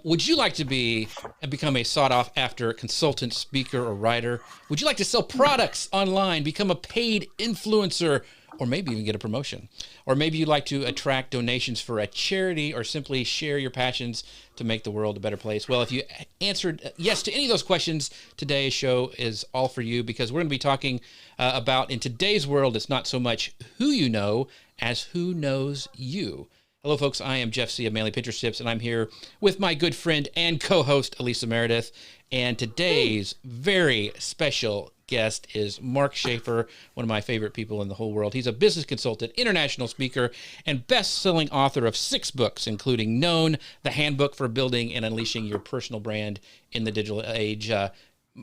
Would you like to become a sought-after consultant, speaker, or writer? Would you like to sell products online, become a paid influencer, or maybe even get a promotion? Or maybe you'd like to attract donations for a charity, or simply share your passions to make the world a better place? Well, if you answered yes to any of those questions, today's show is all for you, because we're going to be talking about, in today's world, it's not so much who you know as who knows you. Hello, folks. I am Jeff Sieh of Manly Picture Tips, and I'm here with my good friend and co-host, Alisa Meredith. And today's very special guest is Mark Schaefer, one of my favorite people in the whole world. He's a business consultant, international speaker, and best-selling author of 6 books, including Known, the Handbook for Building and Unleashing Your Personal Brand in the Digital Age.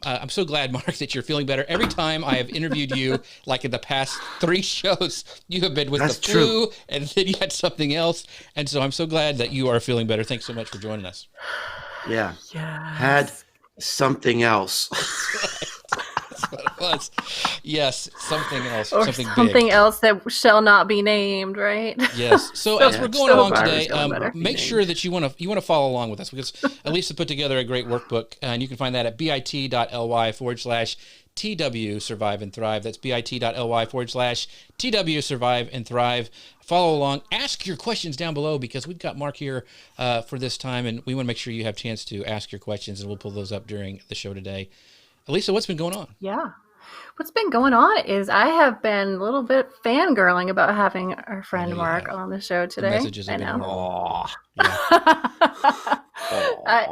I'm so glad, Mark, that you're feeling better. Every time I have interviewed you, like in the past 3 shows, you have been with the flu, and then you had something else. And so I'm so glad that you are feeling better. Thanks so much for joining us. Yeah. Yes. Had something else. That's what it was. Yes, something else. Or something big. Else that shall not be named, right? Yes. So as we're going along today, make sure that you want to follow along with us, because Alisa put together a great workbook, and you can find that at bit.ly/TW Survive and Thrive. That's bit.ly/TW Survive and Thrive. Follow along. Ask your questions down below, because we've got Mark here for this time, and we want to make sure you have a chance to ask your questions, and we'll pull those up during the show today. Alisa, what's been going on? Yeah. What's been going on is I have been a little bit fangirling about having our friend Mark on the show today. The messages have been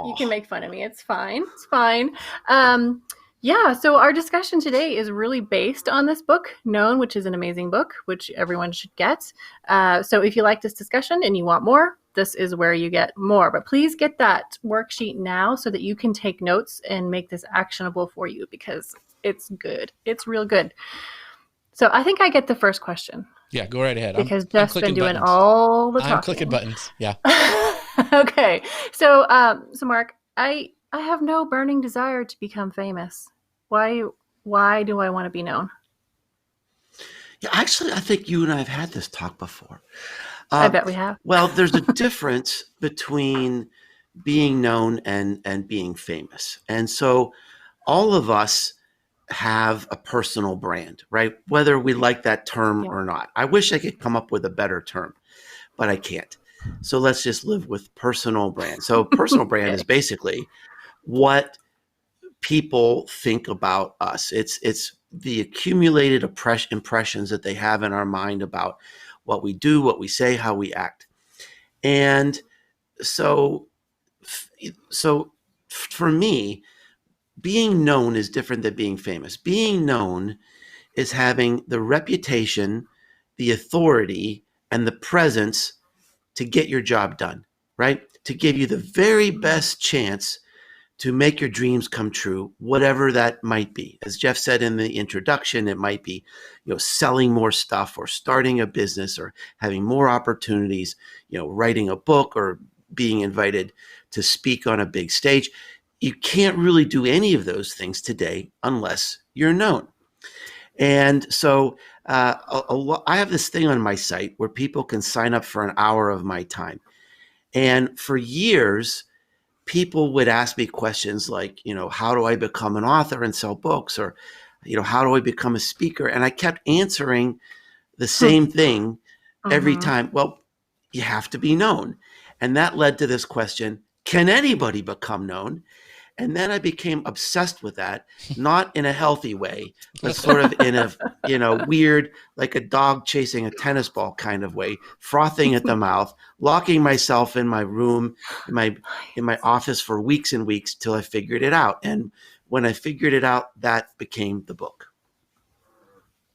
you can make fun of me. It's fine. It's fine. So our discussion today is really based on this book, Known, which is an amazing book, which everyone should get. So if you like this discussion and you want more, this is where you get more. But please get that worksheet now so that you can take notes and make this actionable for you, because it's good. It's real good. So I think I get the first question. Yeah, go right ahead. Because Jeff's been doing all the talking. I'm clicking buttons. Yeah. Okay. So Mark, I have no burning desire to become famous. Why do I want to be known? Yeah, actually, I think you and I have had this talk before. I bet we have. Well, there's a difference between being known and being famous. And so all of us have a personal brand, right? Whether we like that term or not. I wish I could come up with a better term, but I can't. So let's just live with personal brand. So personal brand is basically what people think about us. It's the accumulated impressions that they have in our mind about what we do, what we say, how we act. And so for me, being known is different than being famous. Being known is having the reputation, the authority, and the presence to get your job done, right? To give you the very best chance to make your dreams come true, whatever that might be. As Jeff said in the introduction, it might be, selling more stuff, or starting a business, or having more opportunities, writing a book, or being invited to speak on a big stage. You can't really do any of those things today unless you're known. And so I have this thing on my site where people can sign up for an hour of my time. And for years, people would ask me questions like, how do I become an author and sell books? Or, how do I become a speaker? And I kept answering the same thing every time. Well, you have to be known. And that led to this question, can anybody become known? And then I became obsessed with that, not in a healthy way, but sort of in a, weird, like a dog chasing a tennis ball kind of way, frothing at the mouth, locking myself in my room, in my office for weeks and weeks till I figured it out. And when I figured it out, that became the book.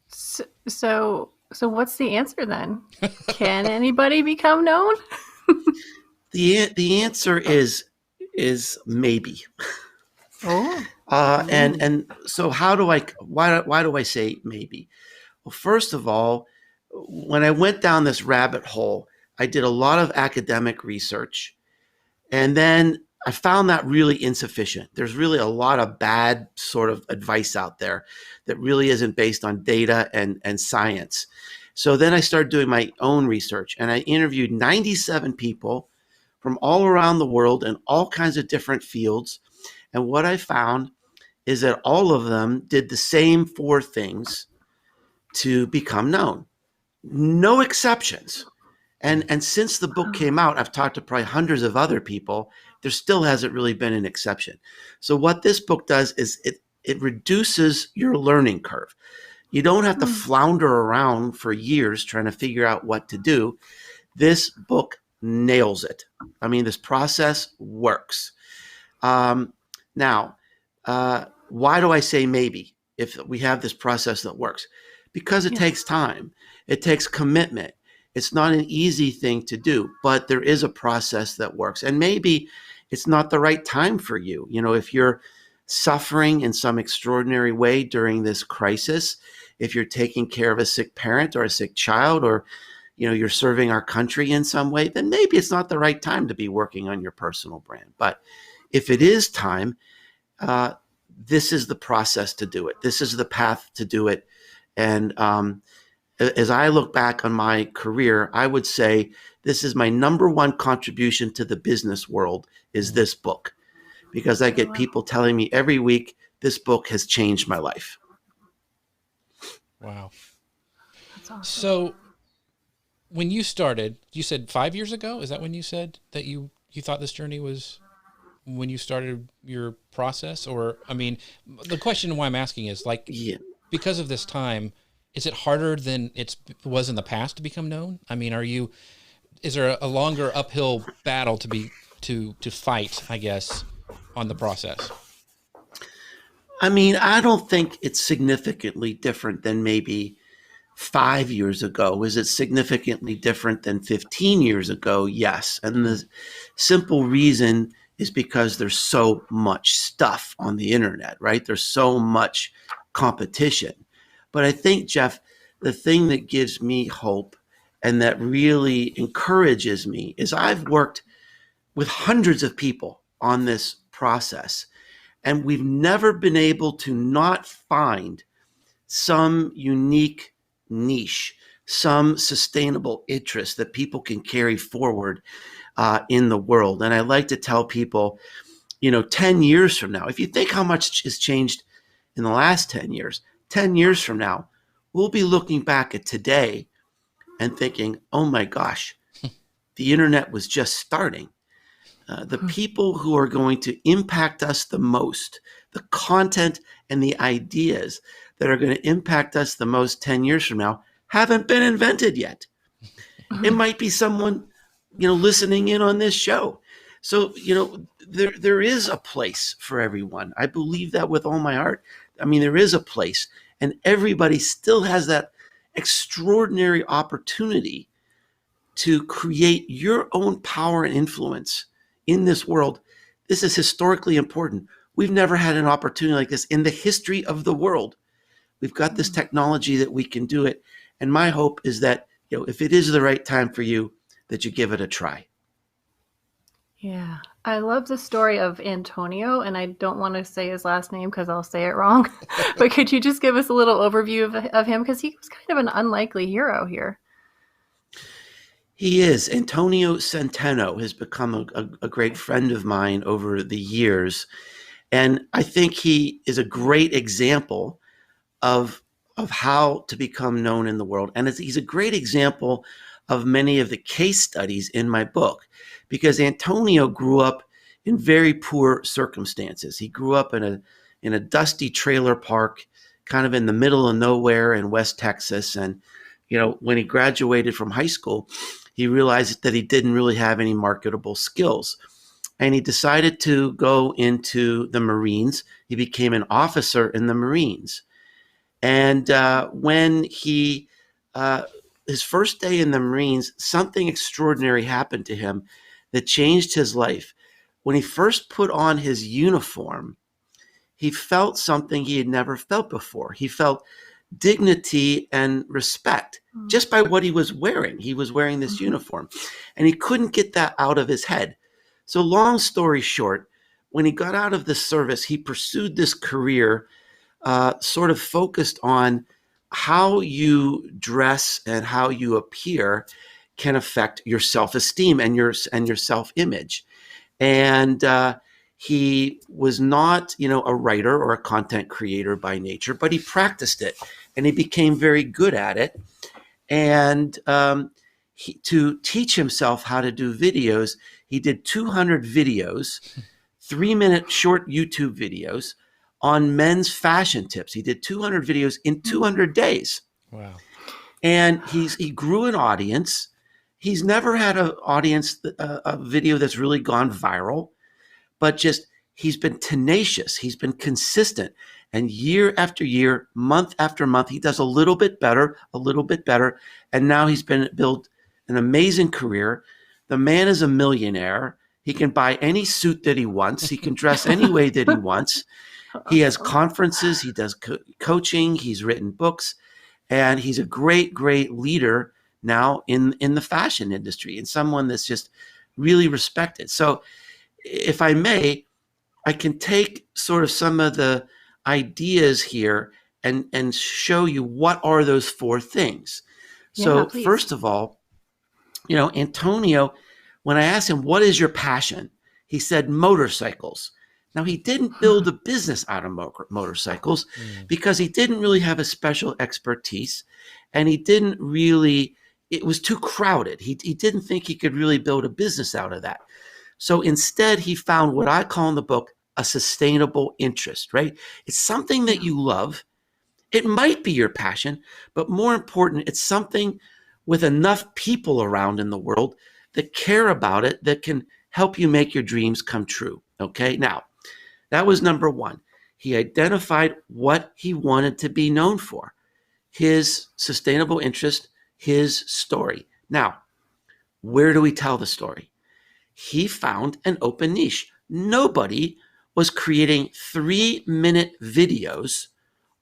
So what's the answer then? Can anybody become known? The answer is maybe. And so why do I say maybe? Well, first of all, when I went down this rabbit hole, I did a lot of academic research, and then I found that really insufficient. There's really a lot of bad sort of advice out there that really isn't based on data and science. So then I started doing my own research, and I interviewed 97 people from all around the world in all kinds of different fields. And what I found is that all of them did the same 4 things to become known. No exceptions. And since the book came out, I've talked to probably hundreds of other people. There still hasn't really been an exception. So what this book does is it reduces your learning curve. You don't have to flounder around for years trying to figure out what to do. This book nails it. I mean, this process works. Now, why do I say maybe if we have this process that works? Because it takes time. It takes commitment. It's not an easy thing to do, but there is a process that works. And maybe it's not the right time for you. You know, if you're suffering in some extraordinary way during this crisis, if you're taking care of a sick parent or a sick child, or, you know, you're serving our country in some way, then maybe it's not the right time to be working on your personal brand. But if it is time, this is the process to do it. This is the path to do it. And as I look back on my career, I would say this is my number one contribution to the business world is this book, because I get people telling me every week, this book has changed my life. Wow. That's awesome. So when you started, you said 5 years ago? Is that when you said that you thought this journey was when you started your process? Or, I mean, the question why I'm asking is like, because of this time, is it harder than it was in the past to become known? I mean, is there a longer uphill battle to fight, I guess, on the process? I mean, I don't think it's significantly different than maybe 5 years ago. Is it significantly different than 15 years ago? Yes. And the simple reason is because there's so much stuff on the internet, right? There's so much competition. But I think, Jeff, the thing that gives me hope and that really encourages me is I've worked with hundreds of people on this process, and we've never been able to not find some unique niche, some sustainable interest that people can carry forward in the world. And I like to tell people, 10 years from now, if you think how much has changed in the last 10 years, 10 years from now, we'll be looking back at today and thinking, oh my gosh, the internet was just starting. The people who are going to impact us the most, the content and the ideas that are going to impact us the most 10 years from now haven't been invented yet. It might be someone, listening in on this show. So, there is a place for everyone. I believe that with all my heart. I mean, there is a place, and everybody still has that extraordinary opportunity to create your own power and influence in this world. This is historically important. We've never had an opportunity like this in the history of the world. We've got this technology that we can do it. And my hope is that, if it is the right time for you, that you give it a try. Yeah. I love the story of Antonio, and I don't want to say his last name because I'll say it wrong. But could you just give us a little overview of him? Because he was kind of an unlikely hero here. He is. Antonio Centeno has become a great friend of mine over the years. And I think he is a great example of how to become known in the world. And he's a great example of many of the case studies in my book, because Antonio grew up in very poor circumstances. He grew up in a dusty trailer park, kind of in the middle of nowhere in West Texas. And, when he graduated from high school, he realized that he didn't really have any marketable skills. And he decided to go into the Marines. He became an officer in the Marines. And when his first day in the Marines, something extraordinary happened to him that changed his life. When he first put on his uniform, he felt something he had never felt before. He felt dignity and respect just by what he was wearing. He was wearing this uniform, and he couldn't get that out of his head. So long story short, when he got out of the service, he pursued this career sort of focused on how you dress and how you appear can affect your self-esteem and your self-image. And he was not, a writer or a content creator by nature, but he practiced it and he became very good at it. And to teach himself how to do videos, he did 200 videos, 3-minute short YouTube videos on men's fashion tips. He did 200 videos in 200 days. Wow. And he grew an audience. He's never had an audience, a video that's really gone viral, but just he's been tenacious. He's been consistent. And year after year, month after month, he does a little bit better. And now he's built an amazing career. The man is a millionaire. He can buy any suit that he wants. He can dress any way that he wants. He has conferences. He does coaching. He's written books. And he's a great, great leader now in the fashion industry and someone that's just really respected. So if I may, I can take sort of some of the ideas here and show you what are those 4 things. So first of all, Antonio, when I asked him, what is your passion? He said motorcycles. Now, he didn't build a business out of motorcycles because he didn't really have a special expertise, and he didn't really, it was too crowded. He didn't think he could really build a business out of that. So instead, he found what I call in the book a sustainable interest, right? It's something that you love. It might be your passion, but more important, it's something with enough people around in the world that care about it, that can help you make your dreams come true. Okay, now, that was number 1. He identified what he wanted to be known for, his sustainable interest, his story. Now, where do we tell the story? He found an open niche. Nobody was creating 3-minute videos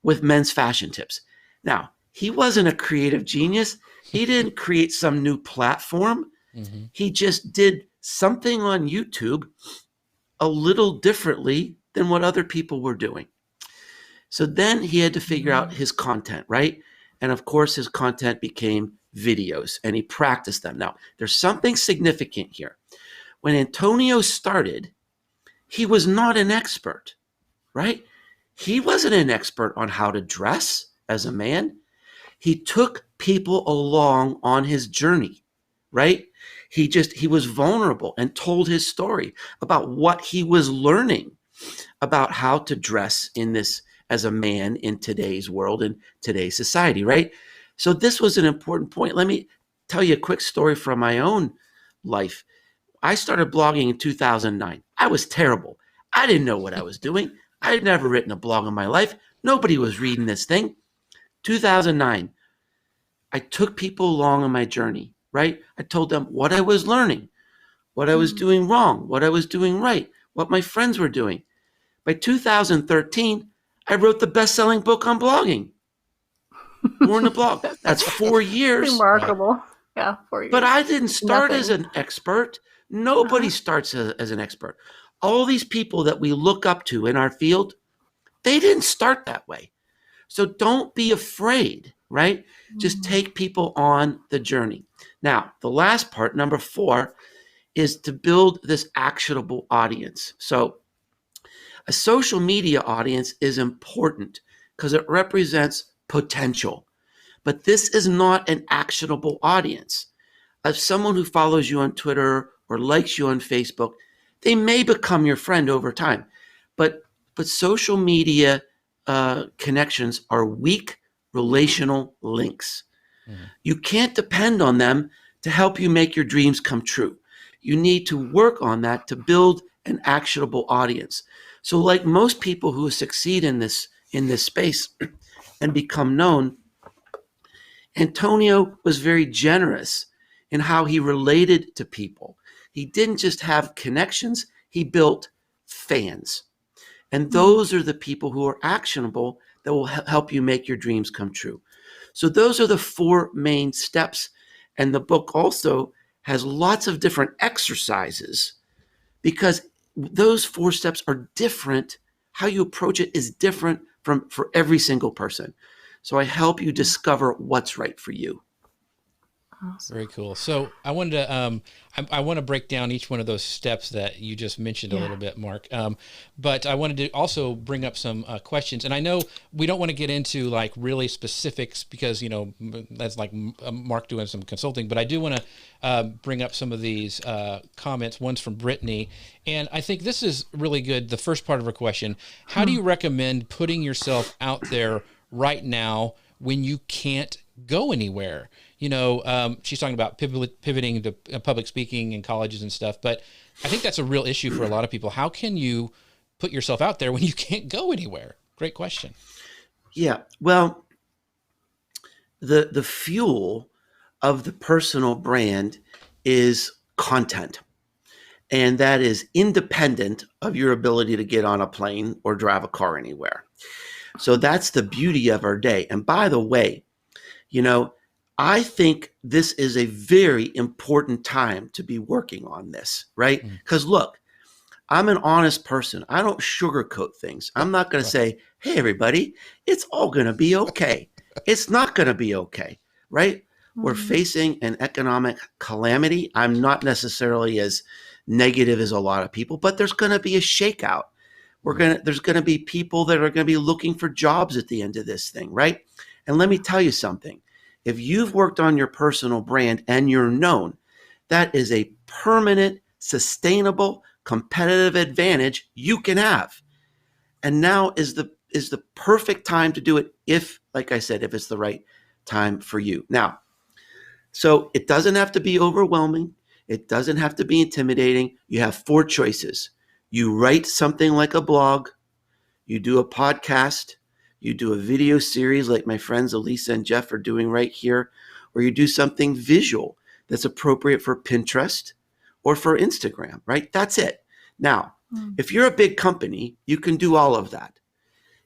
with men's fashion tips. Now, he wasn't a creative genius. He didn't create some new platform. Mm-hmm. He just did something on YouTube a little differently than what other people were doing. So then he had to figure out his content, right? And of course, his content became videos, and he practiced them. Now, there's something significant here. When Antonio started, he was not an expert, right? He wasn't an expert on how to dress as a man. He took people along on his journey, right? He was vulnerable and told his story about what he was learning about how to dress in this as a man in today's world and today's society, right? So this was an important point. Let me tell you a quick story from my own life. I started blogging in 2009. I was terrible. I didn't know what I was doing. I had never written a blog in my life. Nobody was reading this thing. 2009, I took people along on my journey, right? I told them what I was learning, what I was doing wrong, what I was doing right, what my friends were doing. By 2013, I wrote the best-selling book on blogging. Born to Blog. That's 4 years. Remarkable. Yeah, 4 years. But I didn't start as an expert. Nobody starts as an expert. All these people that we look up to in our field, they didn't start that way. So don't be afraid, right? Just take people on the journey. Now, the last part, number 4, is to build this actionable audience. So a social media audience is important because it represents potential. But this is not an actionable audience. As someone who follows you on Twitter or likes you on Facebook, they may become your friend over time. But social media connections are weak relational links. You can't depend on them to help you make your dreams come true. You need to work on that to build an actionable audience. So like most people who succeed in this space and become known, Antonio was very generous in how he related to people. He didn't just have connections, he built fans. And those are the people who are actionable that will help you make your dreams come true. So those are the 4 main steps. And the book also has lots of different exercises because those 4 steps are different. How you approach it is different for every single person. So I help you discover what's right for you. Awesome. Very cool. So I wanted to, I want to break down each one of those steps that you just mentioned a little bit, Mark. But I wanted to also bring up some questions. And I know we don't want to get into like really specifics because, you know, that's like Mark doing some consulting, but I do want to bring up some of these comments. One's from Brittany. And I think this is really good. The first part of her question, how do you recommend putting yourself out there right now when you can't go anywhere? You know, she's talking about pivoting to public speaking in colleges and stuff, but I think that's a real issue for a lot of people. How can you put yourself out there when you can't go anywhere? Great question. Yeah. Well, the fuel of the personal brand is content. And that is independent of your ability to get on a plane or drive a car anywhere. So that's the beauty of our day. And by the way, you know, I think this is a very important time to be working on this, right? Because look, I'm an honest person. I don't sugarcoat things. I'm not going to say, hey, everybody, it's all going to be okay. It's not going to be okay, right? We're facing an economic calamity. I'm not necessarily as negative as a lot of people, but there's going to be a shakeout. There's going to be people that are going to be looking for jobs at the end of this thing, right? And let me tell you something. If you've worked on your personal brand and you're known, that is a permanent, sustainable, competitive advantage you can have. And now is the perfect time to do it if, like I said, if it's the right time for you. Now, so it doesn't have to be overwhelming. It doesn't have to be intimidating. You have 4 choices. You write something like a blog. You do a podcast. You do a video series like my friends Alisa and Jeff are doing right here, or you do something visual that's appropriate for Pinterest or for Instagram, right? That's it. Now, if you're a big company, you can do all of that.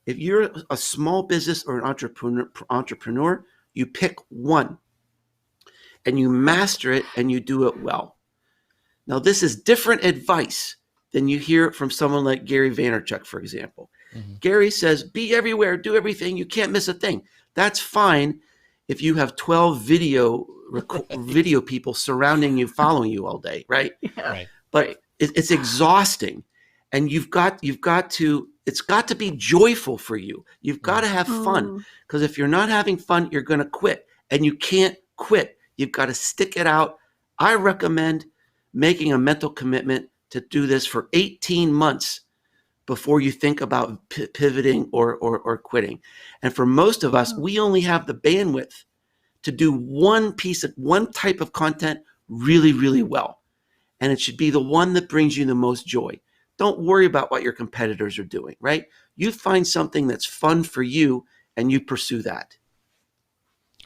If you're a small business or an entrepreneur, you pick one and you master it and you do it well. Now, this is different advice than you hear from someone like Gary Vaynerchuk, for example. Gary says, be everywhere, do everything. You can't miss a thing. That's fine if you have 12 video people surrounding you, following you all day, right? Yeah. Right. But it's exhausting. And it's got to be joyful for you. You've got to have fun. Because if you're not having fun, you're going to quit. And you can't quit. You've got to stick it out. I recommend making a mental commitment to do this for 18 months before you think about pivoting or quitting. And for most of us, we only have the bandwidth to do one type of content really, really well. And it should be the one that brings you the most joy. Don't worry about what your competitors are doing, right? You find something that's fun for you and you pursue that.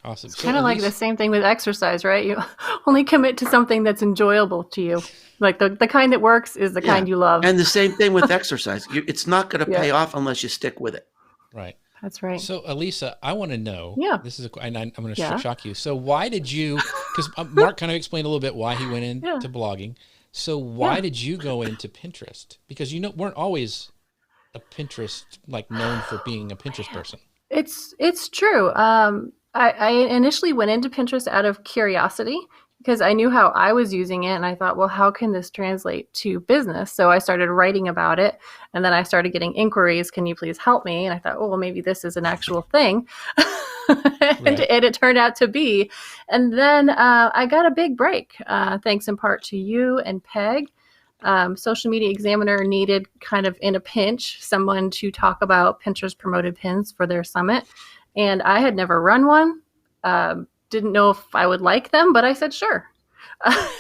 Awesome. It's kind of like the same thing with exercise, right? You only commit to something that's enjoyable to you. Like the kind that works is the kind you love. And the same thing with exercise. It's not going to pay off unless you stick with it. Right. That's right. So, Alisa, I want to know. Yeah. This is and I'm going to shock you. So, why did you? Because Mark kind of explained a little bit why he went into blogging. So, why did you go into Pinterest? Because you weren't always a Pinterest known for being a Pinterest person. It's true. I initially went into Pinterest out of curiosity because I knew how I was using it. And I thought, well, how can this translate to business? So I started writing about it. And then I started getting inquiries. Can you please help me? And I thought, oh, well, maybe this is an actual thing. and it turned out to be. And then I got a big break, thanks in part to you and Peg. Social Media Examiner needed kind of in a pinch someone to talk about Pinterest promoted pins for their summit. And I had never run one, didn't know if I would like them, but I said, sure.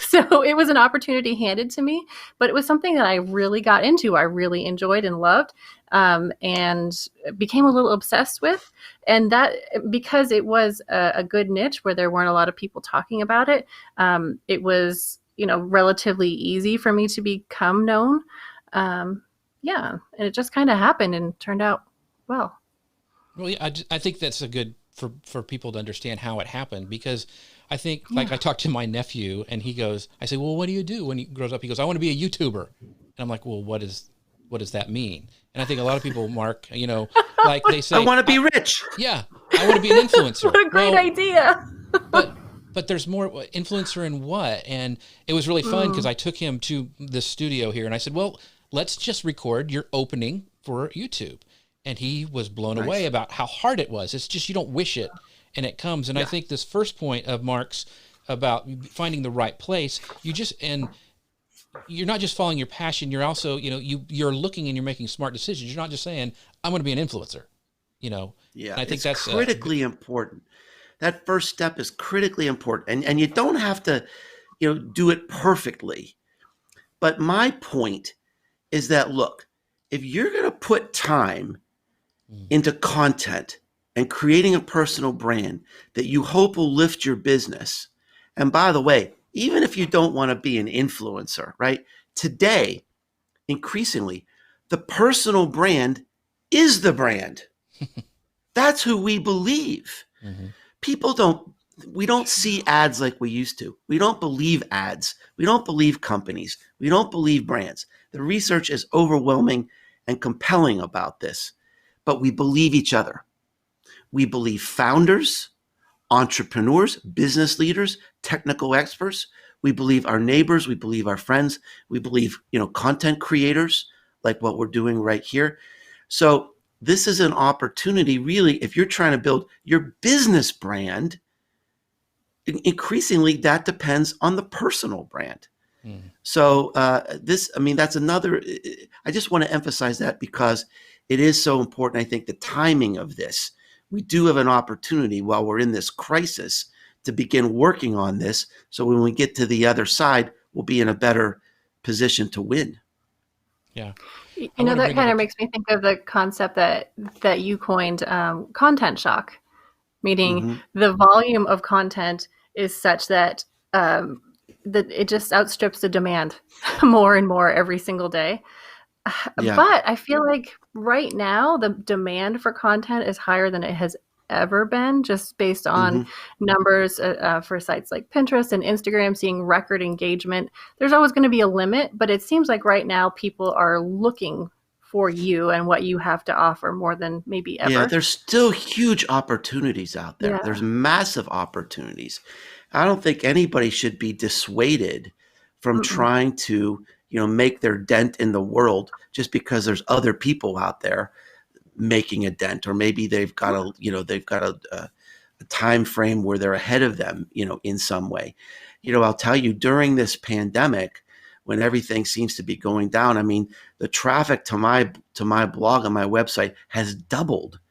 So it was an opportunity handed to me, but it was something that I really got into. I really enjoyed and loved, and became a little obsessed with. And that, because it was a good niche where there weren't a lot of people talking about it, it was, relatively easy for me to become known. And it just kind of happened and turned out well. Well, yeah, I think that's a good for people to understand how it happened, because I think, like, I talked to my nephew and I say, well, what do you do when he grows up? He goes, I want to be a YouTuber. And I'm like, well, what does that mean? And I think a lot of people, Mark, like they say, I want to be rich. Yeah, I want to be an influencer. What a great idea. but but there's more influencer in what? And it was really fun because I took him to the studio here and I said, well, let's just record your opening for YouTube. And he was blown away about how hard it was. It's just, you don't wish it and it comes. And I think this first point of Mark's about finding the right place, and you're not just following your passion. You're also, you're looking and you're making smart decisions. You're not just saying, I'm going to be an influencer, Yeah. And I think that's critically important. That first step is critically important. And you don't have to, do it perfectly. But my point is that, look, if you're going to put time into content and creating a personal brand that you hope will lift your business. And by the way, even if you don't want to be an influencer, right? Today, increasingly, the personal brand is the brand. That's who we believe. We don't see ads like we used to. We don't believe ads. We don't believe companies. We don't believe brands. The research is overwhelming and compelling about this. But we believe each other. We believe founders, entrepreneurs, business leaders, technical experts. We believe our neighbors. We believe our friends. We believe, content creators like what we're doing right here. So this is an opportunity, really, if you're trying to build your business brand, increasingly that depends on the personal brand. So that's another, I just want to emphasize that because it is so important. I think the timing of this, we do have an opportunity while we're in this crisis to begin working on this. So when we get to the other side, we'll be in a better position to win. Yeah. That kind of makes me think of the concept that you coined, content shock, meaning the volume of content is such that that it just outstrips the demand more and more every single day. Yeah. But I feel like right now the demand for content is higher than it has ever been, just based on numbers for sites like Pinterest and Instagram seeing record engagement. There's always going to be a limit, but it seems like right now people are looking for you and what you have to offer more than maybe ever. Yeah, there's still huge opportunities out there. Yeah. There's massive opportunities. I don't think anybody should be dissuaded from trying to, make their dent in the world just because there's other people out there making a dent, or maybe they've got a time frame where they're ahead of them, in some way. I'll tell you, during this pandemic, when everything seems to be going down, I mean, the traffic to my blog on my website has doubled.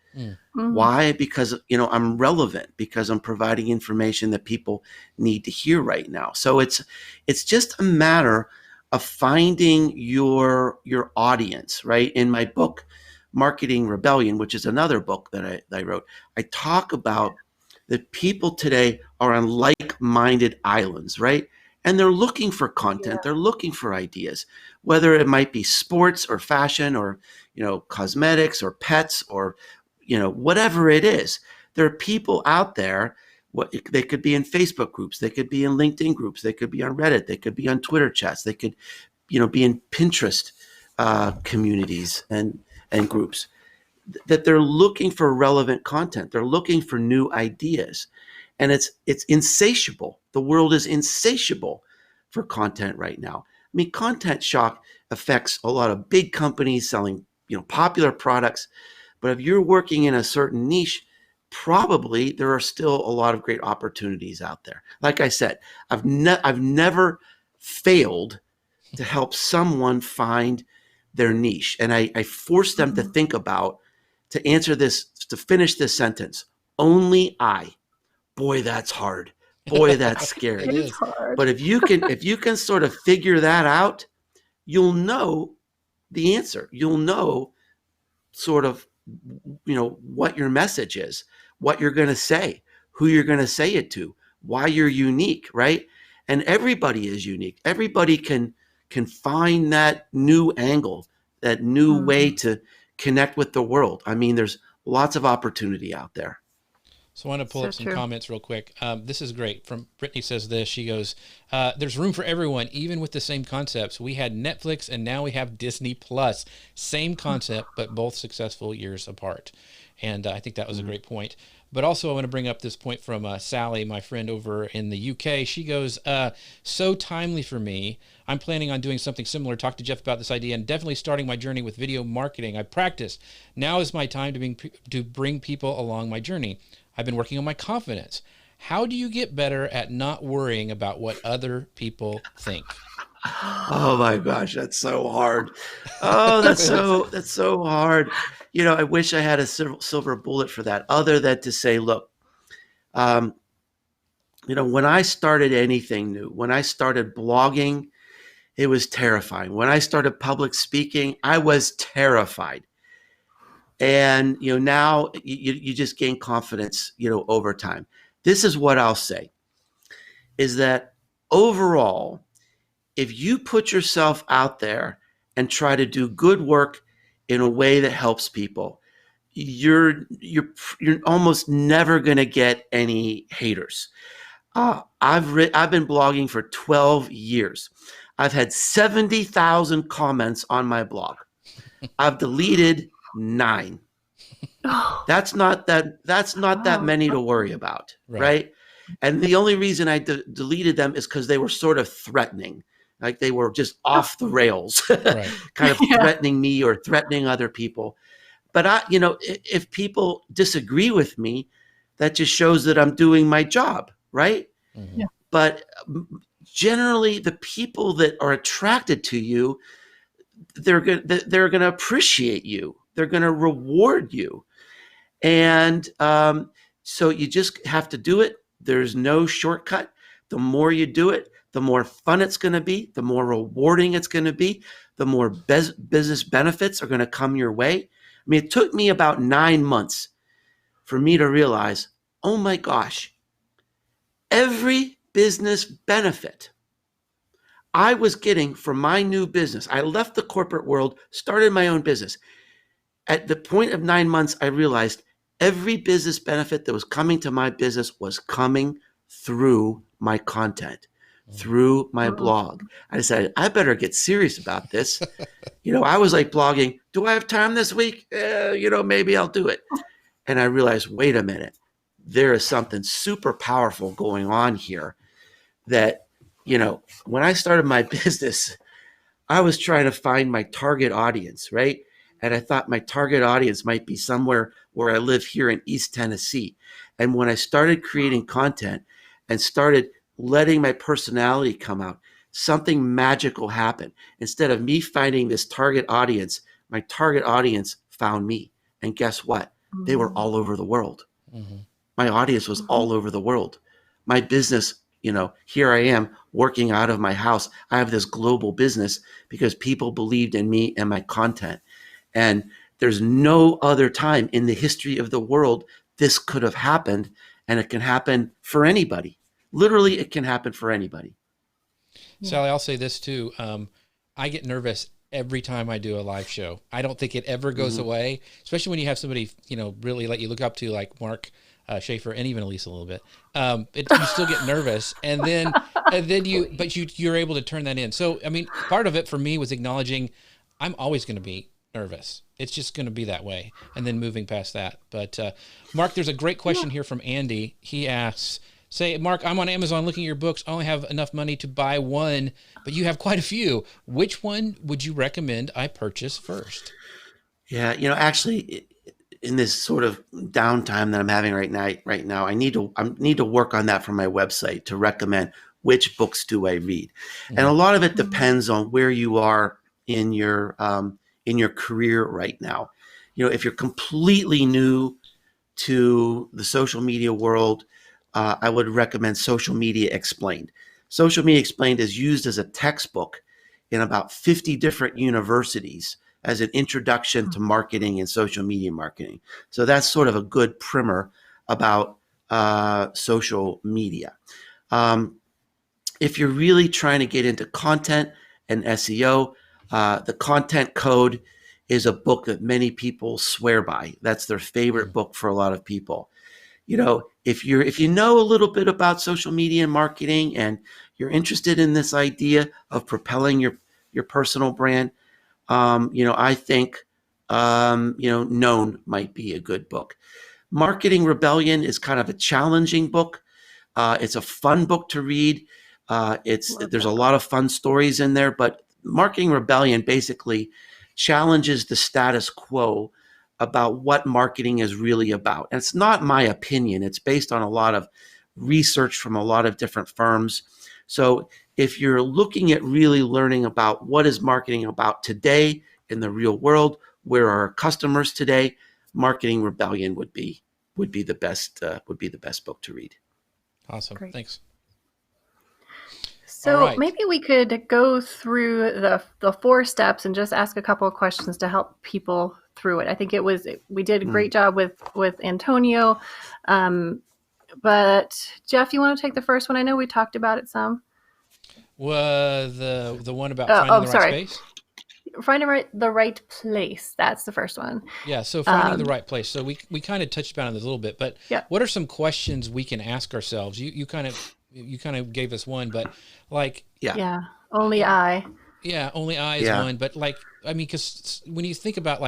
Why? Because, I'm relevant, because I'm providing information that people need to hear right now. So it's just a matter of finding your audience, right? In my book, Marketing Rebellion, which is another book that I wrote, I talk about that people today are on like-minded islands, right? And they're looking for content. They're looking for ideas, whether it might be sports or fashion or, cosmetics or pets or, whatever it is. There are people out there. They could be in Facebook groups. They could be in LinkedIn groups. They could be on Reddit. They could be on Twitter chats. They could, be in Pinterest communities and groups. That they're looking for relevant content. They're looking for new ideas. And it's insatiable. The world is insatiable for content right now. I mean, content shock affects a lot of big companies selling, popular products. But if you're working in a certain niche, probably there are still a lot of great opportunities out there. Like I said, I've never failed to help someone find their niche. And I force them to think about, to answer this, to finish this sentence, only I. Boy, that's hard. Boy, that's scary. It is hard. But if you can sort of figure that out, you'll know the answer. You'll know sort of, what your message is, what you're going to say, who you're going to say it to, why you're unique, right? And everybody is unique. Everybody can find that new angle, that new way to connect with the world. I mean, there's lots of opportunity out there. So I want to pull So up some true. comments real quick. This is great. From Brittany says this. She goes, "There's room for everyone, even with the same concepts. We had Netflix, and now we have Disney Plus. Same concept, but both successful years apart." And I think that was a great point. But also, I want to bring up this point from Sally, my friend over in the UK. She goes, "So timely for me. I'm planning on doing something similar. Talk to Jeff about this idea, and definitely starting my journey with video marketing. I practice. Now is my time to bring people along my journey. I've been working on my confidence. How do you get better at not worrying about what other people think?" Oh my gosh, that's so hard. Oh, that's so hard. I wish I had a silver bullet for that, other than to say, look, um, when I started anything new, when I started blogging, it was terrifying. When I started public speaking, I was terrified. And now you just gain confidence, over time. This is what I'll say, is that overall, if you put yourself out there and try to do good work in a way that helps people, you're almost never going to get any haters. I've been blogging for 12 years. I've had 70,000 comments on my blog. I've deleted 9. That's not that many to worry about, right? And the only reason I deleted them is because they were sort of threatening, like they were just off the rails, kind of threatening me or threatening other people. But if people disagree with me, that just shows that I'm doing my job, right? Mm-hmm. Yeah. But generally, the people that are attracted to you, they're gonna appreciate you. They're gonna reward you. And so you just have to do it. There's no shortcut. The more you do it, the more fun it's going to be, the more rewarding it's going to be, the more business benefits are going to come your way. I mean, it took me about 9 months for me to realize, oh my gosh, every business benefit I was getting from my new business. I left the corporate world, started my own business. At the point of 9 months, I realized every business benefit that was coming to my business was coming through my content, through my blog. I decided I better get serious about this. I was like blogging, do I have time this week? Maybe I'll do it. And I realized, wait a minute, there is something super powerful going on here that, when I started my business, I was trying to find my target audience, right? And I thought my target audience might be somewhere where I live here in East Tennessee. And when I started creating content and started letting my personality come out, something magical happened. Instead of me finding this target audience, my target audience found me. And guess what? They were all over the world. Mm-hmm. My audience was all over the world. My business, here I am working out of my house. I have this global business because people believed in me and my content. And there's no other time in the history of the world this could have happened. And it can happen for anybody. Literally, it can happen for anybody. Sally, I'll say this too. I get nervous every time I do a live show. I don't think it ever goes away, especially when you have somebody, really let you look up to, like Mark Schaefer and even Alisa a little bit. You still get nervous, and then you're able to turn that in. So, I mean, part of it for me was acknowledging I'm always going to be nervous. It's just going to be that way, and then moving past that. But Mark, there's a great question here from Andy. He asks, say, Mark, I'm on Amazon looking at your books. I only have enough money to buy one, but you have quite a few. Which one would you recommend I purchase first? Yeah, actually, in this sort of downtime that I'm having right now, I need to work on that for my website to recommend which books do I read. Mm-hmm. And a lot of it depends on where you are in your career right now. If you're completely new to the social media world, I would recommend Social Media Explained. Social Media Explained is used as a textbook in about 50 different universities as an introduction to marketing and social media marketing. So that's sort of a good primer about social media. If you're really trying to get into content and SEO, The Content Code is a book that many people swear by. That's their favorite book for a lot of people. if you know a little bit about social media and marketing and you're interested in this idea of propelling your personal brand, I think, Known might be a good book. Marketing Rebellion is kind of a challenging book. It's a fun book to read. There's a lot of fun stories in there, but Marketing Rebellion basically challenges the status quo about what marketing is really about. And it's not my opinion. It's based on a lot of research from a lot of different firms. So if you're looking at really learning about what is marketing about today in the real world, where are our customers today, Marketing Rebellion would be the best book to read. Awesome. Great. Thanks. So maybe we could go through the 4 steps and just ask a couple of questions to help people through it. I think we did a great job with Antonio. But Jeff, you want to take the first one? I know we talked about it some. Well, the one about finding the right space? Finding the right place. That's the first one. Yeah, so finding the right place. So we kind of touched on it a little bit, but what are some questions we can ask ourselves? You kind of gave us one, but only I. Yeah, only I is one, but because when you think about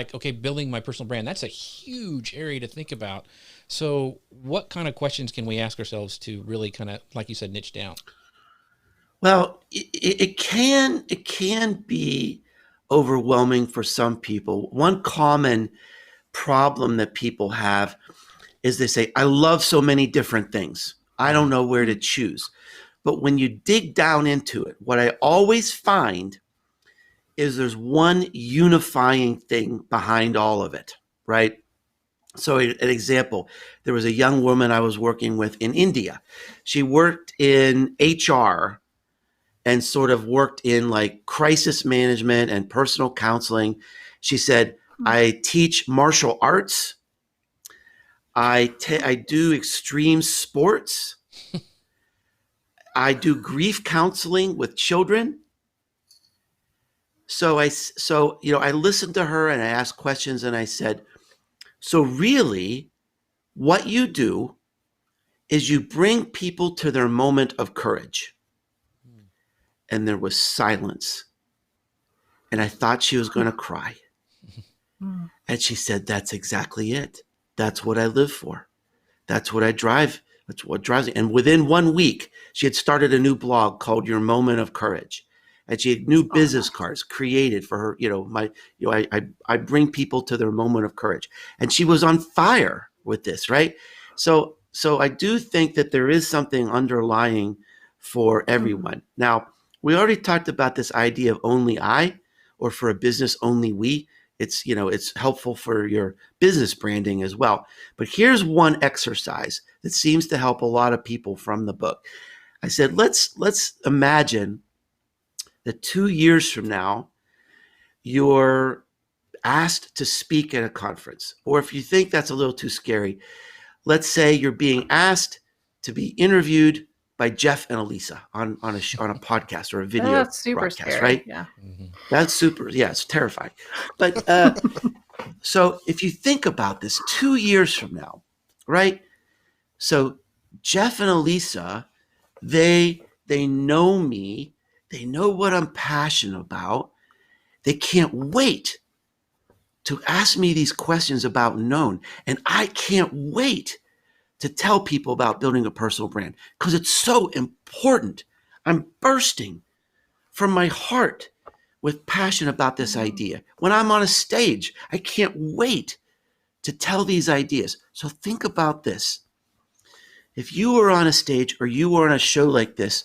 building my personal brand, that's a huge area to think about. So what kind of questions can we ask ourselves to really kind of, like you said, niche down? Well, it can be overwhelming for some people. One common problem that people have is they say, I love so many different things. I don't know where to choose. But when you dig down into it, what I always find is there's one unifying thing behind all of it, right? So an example, there was a young woman I was working with in India. She worked in HR and sort of worked in crisis management and personal counseling. She said, I teach martial arts. I do extreme sports. I do grief counseling with children. So I listened to her and I asked questions and I said, so really what you do is you bring people to their moment of courage. And there was silence. And I thought she was going to cry. And she said, that's exactly it. That's what I live for. That's what I drive. That's what drives me. And within 1 week, she had started a new blog called Your Moment of Courage. And she had new business cards created for her. I bring people to their moment of courage. And she was on fire with this, right? So I do think that there is something underlying for everyone. Now, we already talked about this idea of only I, or for a business, only we. It's helpful for your business branding as well. But here's one exercise that seems to help a lot of people from the book. I said, let's imagine that 2 years from now, you're asked to speak at a conference. Or if you think that's a little too scary, let's say you're being asked to be interviewed by Jeff and Alisa on a podcast or a video That's super broadcast, scary. right? Yeah. That's super. Yeah, it's terrifying. But so if you think about this 2 years from now, right? So Jeff and Alisa, they know me. They know what I'm passionate about. They can't wait to ask me these questions about Known. And I can't wait to tell people about building a personal brand because it's so important. I'm bursting from my heart with passion about this idea. When I'm on a stage, I can't wait to tell these ideas. So think about this. If you were on a stage or you were on a show like this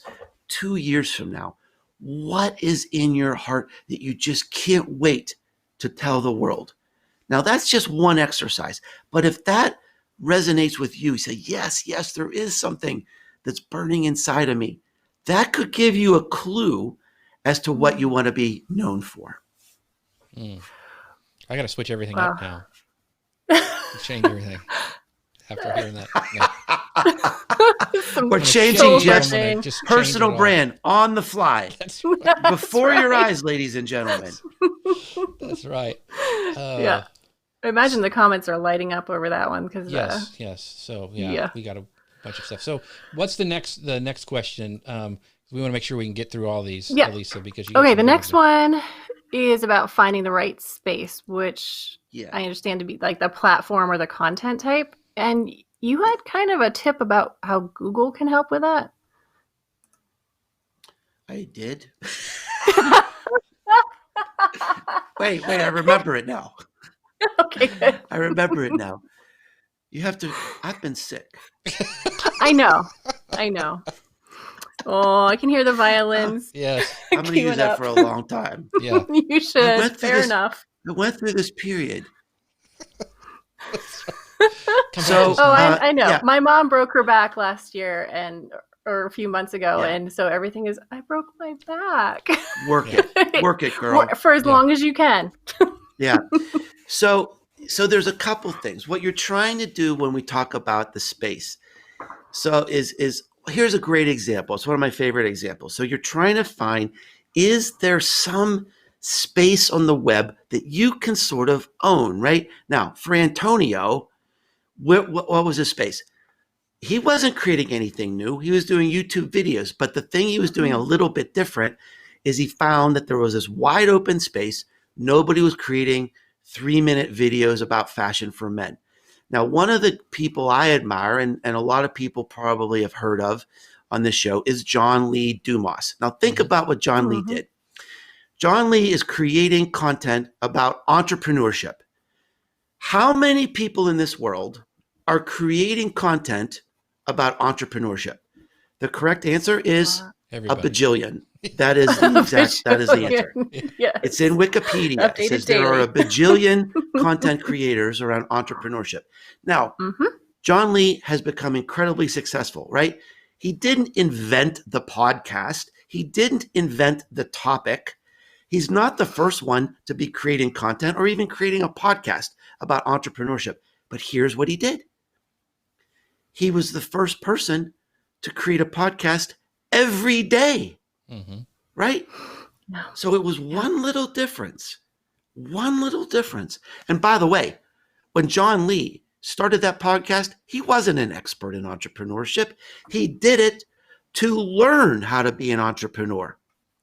2 years from now, what is in your heart that you just can't wait to tell the world? Now, that's just one exercise. But if that resonates with you, say, yes, there is something that's burning inside of me. That could give you a clue as to what you want to be known for. I got to switch everything up now. Change everything after hearing that. No. We're changing Jeff's personal brand on the fly. That's right. Before your eyes, ladies and gentlemen. That's right. Yeah. I imagine the comments are lighting up over that one because yes. So we got a bunch of stuff. So what's the next question? We want to make sure we can get through all these, Alisa, because you the next one is about finding the right space, which I understand to be like the platform or the content type. And you had kind of a tip about how Google can help with that. I did. Wait, I remember it now. Okay, good. I remember it now. I've been sick. I know. Oh, I can hear the violins. Yes. I'm going to use that for a long time. Yeah. You should. Fair enough. I went through this period. I know. Yeah. My mom broke her back last year or a few months ago. And so everything is, I broke my back. Work it, girl. For as long as you can. Yeah. So there's a couple things. What you're trying to do when we talk about the space. So here's a great example. It's one of my favorite examples. So you're trying to find, is there some space on the web that you can sort of own, right? Now, for Antonio, what was his space? He wasn't creating anything new. He was doing YouTube videos. But the thing he was doing a little bit different is he found that there was this wide open space. Nobody was creating 3-minute videos about fashion for men. Now, one of the people I admire, and a lot of people probably have heard of on this show, is John Lee Dumas. Now, think about what John Lee did. John Lee is creating content about entrepreneurship. How many people in this world are creating content about entrepreneurship? The correct answer is everybody. A bajillion. That is the answer. Yes. It's in Wikipedia. It says there are a bajillion content creators around entrepreneurship. Now, John Lee has become incredibly successful, right? He didn't invent the podcast. He didn't invent the topic. He's not the first one to be creating content or even creating a podcast about entrepreneurship. But here's what he did. He was the first person to create a podcast every day, right? No. So it was one little difference. And by the way, when John Lee started that podcast, he wasn't an expert in entrepreneurship. He did it to learn how to be an entrepreneur,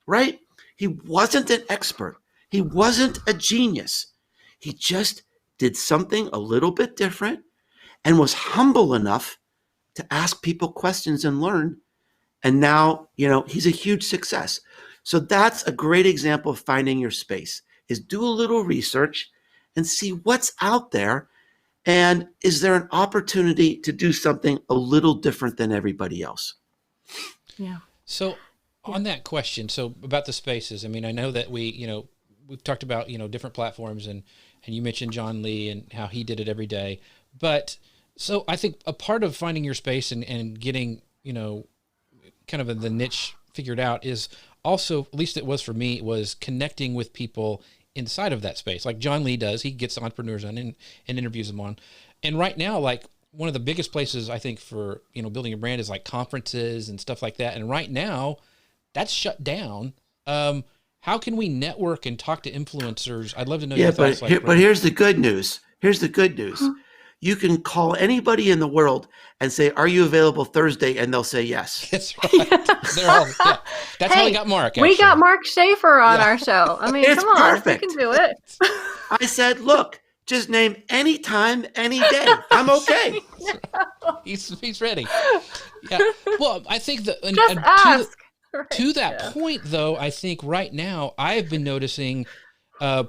right? He wasn't an expert. He wasn't a genius. He just did something a little bit different and was humble enough to ask people questions and learn. And now, he's a huge success. So that's a great example of finding your space, is do a little research and see what's out there. And is there an opportunity to do something a little different than everybody else? Yeah. So on that question, so about the spaces, I mean, I know that we've talked about, different platforms and you mentioned John Lee and how he did it every day. But so I think a part of finding your space and getting, kind of the niche figured out is also, at least it was for me, was connecting with people inside of that space. Like John Lee does, he gets entrepreneurs on and interviews them on. And right now, like one of the biggest places I think for, building a brand is like conferences and stuff like that. And right now that's shut down. How can we network and talk to influencers? I'd love to know your thoughts. But here's the good news. You can call anybody in the world and say, "Are you available Thursday?" And they'll say yes. That's right. That's how we got Mark. Actually. We got Mark Schaefer on our show. I mean, it's come on, perfect. We can do it. I said, look, just name any time, any day. I'm okay. He's ready. Yeah. Well, I think that just ask. To that point, though, I think right now I've been noticing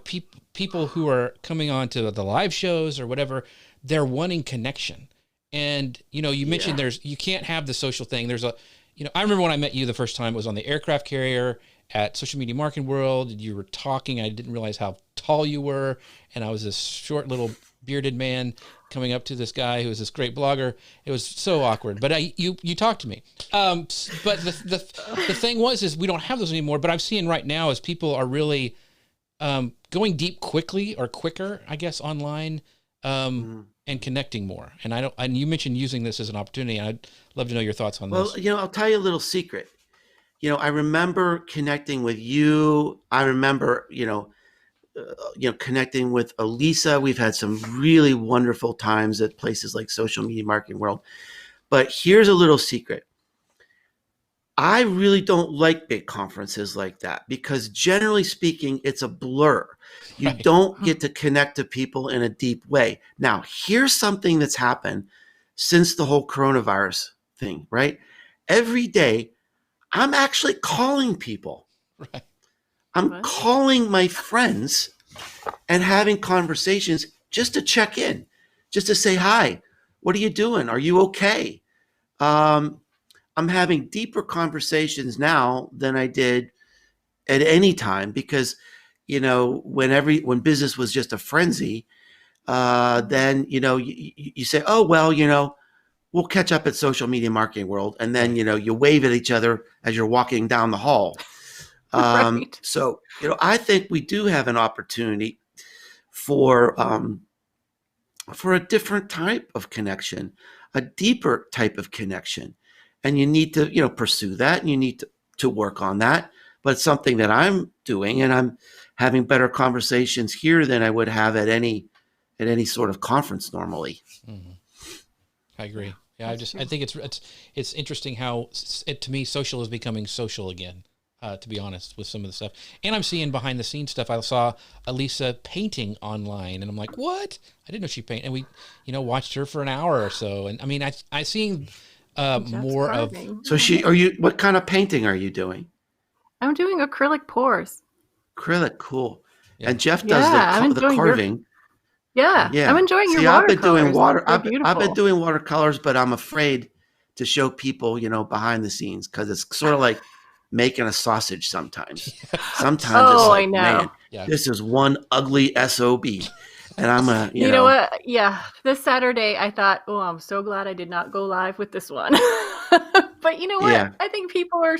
people who are coming on to the live shows or whatever, they're wanting connection. And, you mentioned you can't have the social thing. There's I remember when I met you the first time, it was on the aircraft carrier at Social Media Marketing World. You were talking. I didn't realize how tall you were. And I was this short little bearded man coming up to this guy who was this great blogger. It was so awkward, but you talked to me. But the thing is we don't have those anymore, but I'm seeing right now as people are really going deep quickly or quicker, I guess, online, and connecting more. And you mentioned using this as an opportunity, and I'd love to know your thoughts on this. Well, I'll tell you a little secret. I remember connecting with you. I remember, connecting with Alisa. We've had some really wonderful times at places like Social Media Marketing World. But here's a little secret. I really don't like big conferences like that because generally speaking, it's a blur. You Right. don't get to connect to people in a deep way. Now, here's something that's happened since the whole coronavirus thing, right? Every day, I'm actually calling people. Right. I'm calling my friends and having conversations just to check in, just to say, hi, what are you doing? Are you okay? I'm having deeper conversations now than I did at any time because, when business was just a frenzy, then, you say, oh, well, we'll catch up at Social Media Marketing World. And then, you wave at each other as you're walking down the hall. Right. So, I think we do have an opportunity for a different type of connection, a deeper type of connection. And you need to, pursue that, and you need to work on that. But it's something that I'm doing, and I'm having better conversations here than I would have at any sort of conference normally. Mm-hmm. I agree. Yeah, I think it's interesting how to me social is becoming social again. To be honest, with some of the stuff, and I'm seeing behind the scenes stuff. I saw Alisa painting online, and I'm like, what? I didn't know she painted. And we, watched her for an hour or so. And I mean, I seen more carving. of. So what kind of painting are you doing? I'm doing acrylic pours. Acrylic, cool. Yeah. And Jeff does the carving. Yeah, I'm enjoying your watercolors. I've been doing watercolors, but I'm afraid to show people, behind the scenes because it's sort of like making a sausage sometimes. Sometimes it's like, man, this is one ugly SOB. And I'm you know what? Yeah. This Saturday I thought, oh, I'm so glad I did not go live with this one. But you know what? Yeah. I think people are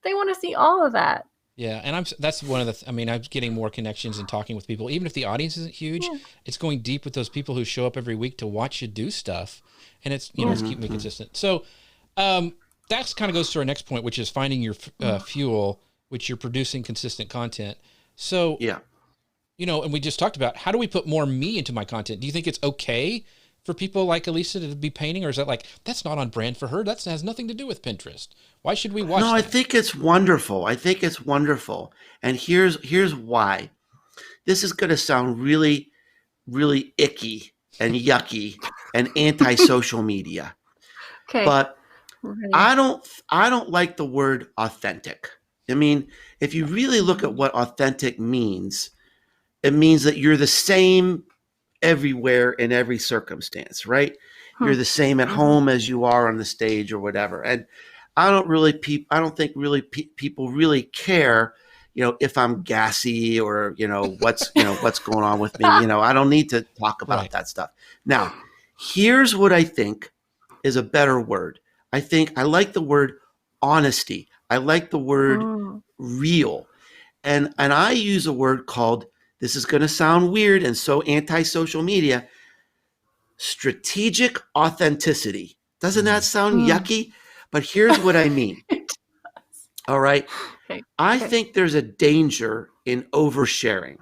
they want to see all of that. Yeah, and that's one of the. I'm getting more connections and talking with people. Even if the audience isn't huge, it's going deep with those people who show up every week to watch you do stuff, and it's it's keeping me consistent. So, that kind of goes to our next point, which is finding your fuel, which you're producing consistent content. So, and we just talked about how do we put more me into my content? Do you think it's okay for people like Alisa to be painting, or is that like that's not on brand for her? That has nothing to do with Pinterest. Why should we watch? No, I think it's wonderful. And here's why. This is going to sound really, really icky and yucky and anti-social media. Okay. But I don't like the word authentic. I mean, if you really look at what authentic means, it means that you're the same everywhere in every circumstance, right? You're the same at home as you are on the stage or whatever. And I don't think people really care, if I'm gassy or, what's going on with me. I don't need to talk about that stuff. Now, here's what I think is a better word. I like the word honesty. I like the word real. And I use a word called, this is going to sound weird and so anti-social media, strategic authenticity. Doesn't that sound yucky? But here's what I mean. All right. I think there's a danger in oversharing.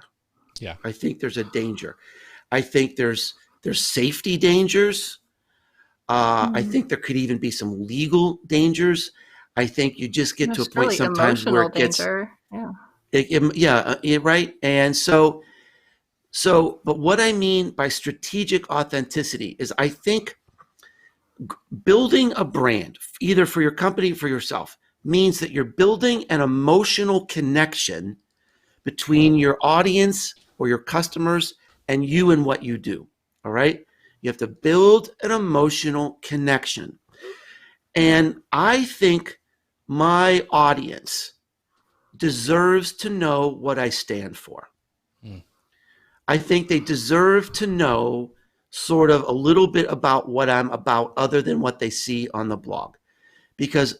Yeah. I think there's a danger. I think there's safety dangers. I think there could even be some legal dangers. I think you just get to a point really sometimes where it gets right. And so, but what I mean by strategic authenticity is I think building a brand, either for your company or for yourself, means that you're building an emotional connection between your audience or your customers and you and what you do. All right. You have to build an emotional connection. And I think my audience deserves to know what I stand for. I think they deserve to know sort of a little bit about what I'm about other than what they see on the blog. Because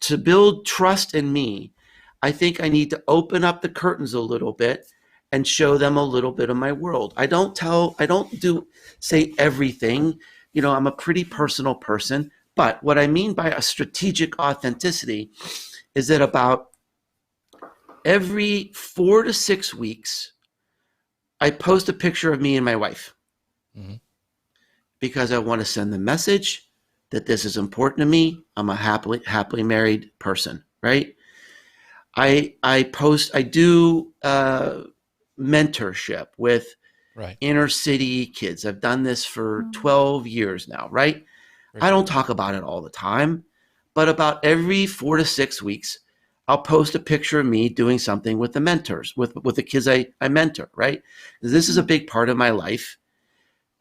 to build trust in me, I think I need to open up the curtains a little bit and show them a little bit of my world. I don't say everything. I'm a pretty personal person. But what I mean by a strategic authenticity is that about every 4 to 6 weeks, I post a picture of me and my wife Mm-hmm. because I want to send the message that this is important to me. I'm a happily married person, right? I do mentorship with Right. inner city kids. I've done this for Mm. 12 years now, right? Very I cool. don't talk about it all the time, but about every 4 to 6 weeks, I'll post a picture of me doing something with the mentors, with the kids I mentor, right? This is a big part of my life.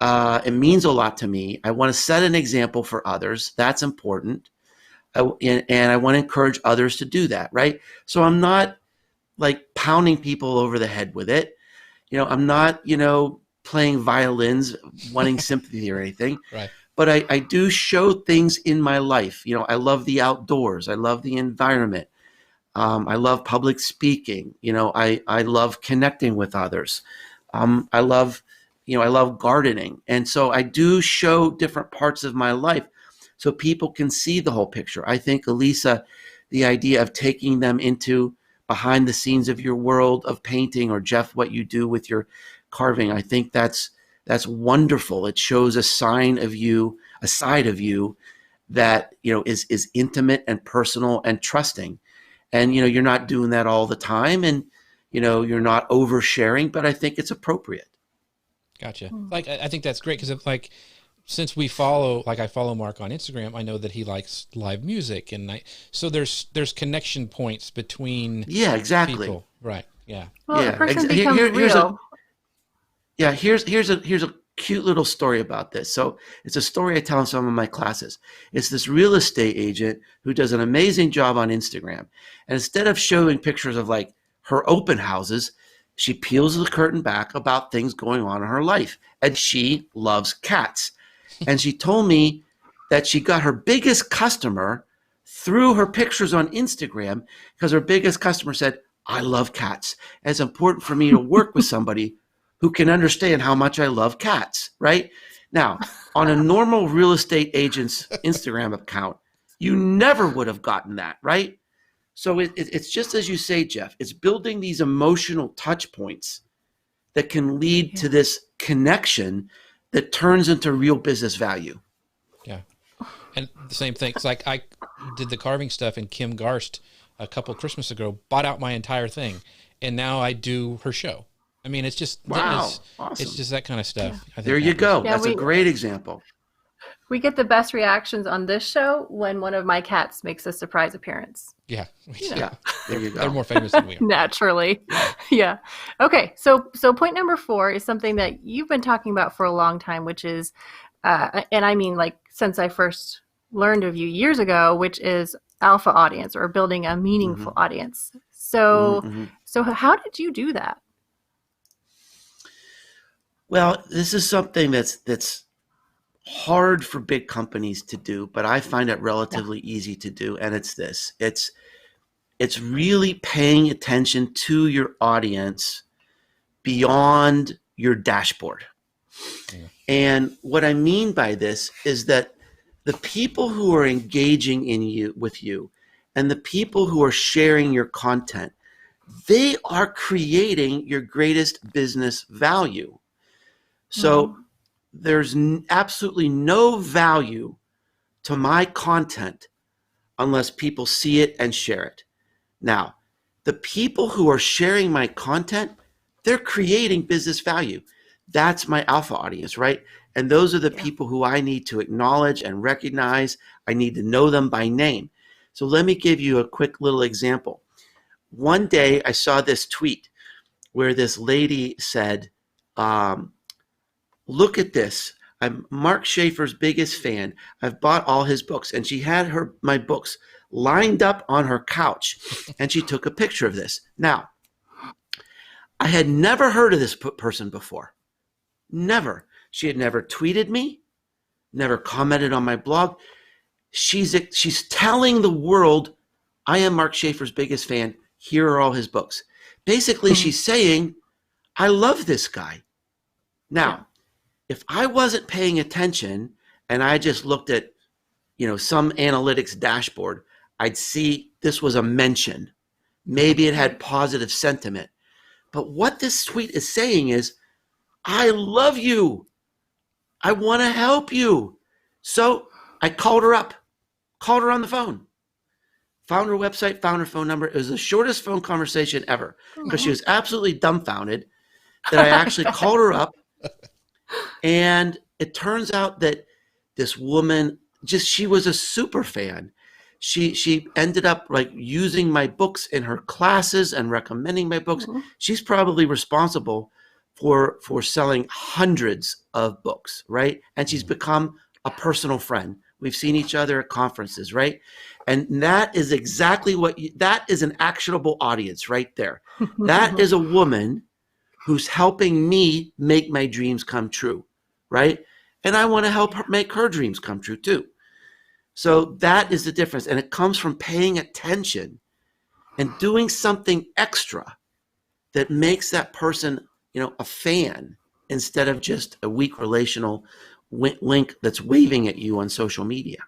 It means a lot to me. I want to set an example for others. That's important. And I want to encourage others to do that, right? So I'm not like pounding people over the head with it. I'm not, playing violins, wanting sympathy or anything. Right. But I do show things in my life. I love the outdoors. I love the environment. I love public speaking. I love connecting with others. I love gardening. And so I do show different parts of my life so people can see the whole picture. I think, Alisa, the idea of taking them into behind the scenes of your world of painting, or Jeff, what you do with your carving, I think that's wonderful. It shows a side of you that, is intimate and personal and trusting. And, you're not doing that all the time, and, you're not oversharing, but I think it's appropriate. Gotcha. Like, I think that's great because, like, since I follow Mark on Instagram, I know that he likes live music, and so there's connection points between exactly people. Right. Yeah. Well, the person becomes real. Here's a cute little story about this. So it's a story I tell in some of my classes. It's this real estate agent who does an amazing job on Instagram. And instead of showing pictures of like her open houses, she peels the curtain back about things going on in her life. And she loves cats. And she told me that she got her biggest customer through her pictures on Instagram because her biggest customer said, I love cats. And it's important for me to work with somebody who can understand how much I love cats, right? Now, on a normal real estate agent's Instagram account, you never would have gotten that, right? So it's just as you say, Jeff, it's building these emotional touch points that can lead to this connection that turns into real business value. Yeah. And the same thing. It's like I did the carving stuff, and Kim Garst a couple of Christmas ago bought out my entire thing. And now I do her show. I mean, it's just, awesome. It's just that kind of stuff. Yeah. I think There you go. Yeah, That's a great example. We get the best reactions on this show when one of my cats makes a surprise appearance. Yeah. Yeah. There you go. They're more famous than we are. Naturally. Yeah. Okay. So point number 4 is something that you've been talking about for a long time, which is, and I mean, like, since I first learned of you years ago, which is alpha audience, or building a meaningful audience. So, so how did you do that? Well, this is something that's hard for big companies to do, but I find it relatively easy to do. And it's this, it's really paying attention to your audience beyond your dashboard. Yeah. And what I mean by this is that the people who are engaging with you and the people who are sharing your content, they are creating your greatest business value. So there's absolutely no value to my content unless people see it and share it. Now, the people who are sharing my content, they're creating business value. That's my alpha audience, right? And those are the people who I need to acknowledge and recognize. I need to know them by name. So let me give you a quick little example. One day I saw this tweet where this lady said, look at this. I'm Mark Schaefer's biggest fan. I've bought all his books. And she had my books lined up on her couch, and she took a picture of this. Now, I had never heard of this person before. Never. She had never tweeted me, never commented on my blog. She's telling the world, I am Mark Schaefer's biggest fan. Here are all his books. Basically, she's saying, I love this guy. Now, if I wasn't paying attention and I just looked at, some analytics dashboard, I'd see this was a mention. Maybe it had positive sentiment. But what this tweet is saying is, I love you. I want to help you. So I called her on the phone, found her website, found her phone number. It was the shortest phone conversation ever because she was absolutely dumbfounded that I actually called her up. And it turns out that this woman, she was a super fan. She ended up like using my books in her classes and recommending my books. Mhm. She's probably responsible for selling hundreds of books, right? And she's become a personal friend. We've seen each other at conferences, right? And that is exactly that is an actionable audience right there. That is a woman who's helping me make my dreams come true, right? And I want to help her make her dreams come true too. So that is the difference. And it comes from paying attention and doing something extra that makes that person, a fan instead of just a weak relational link that's waving at you on social media.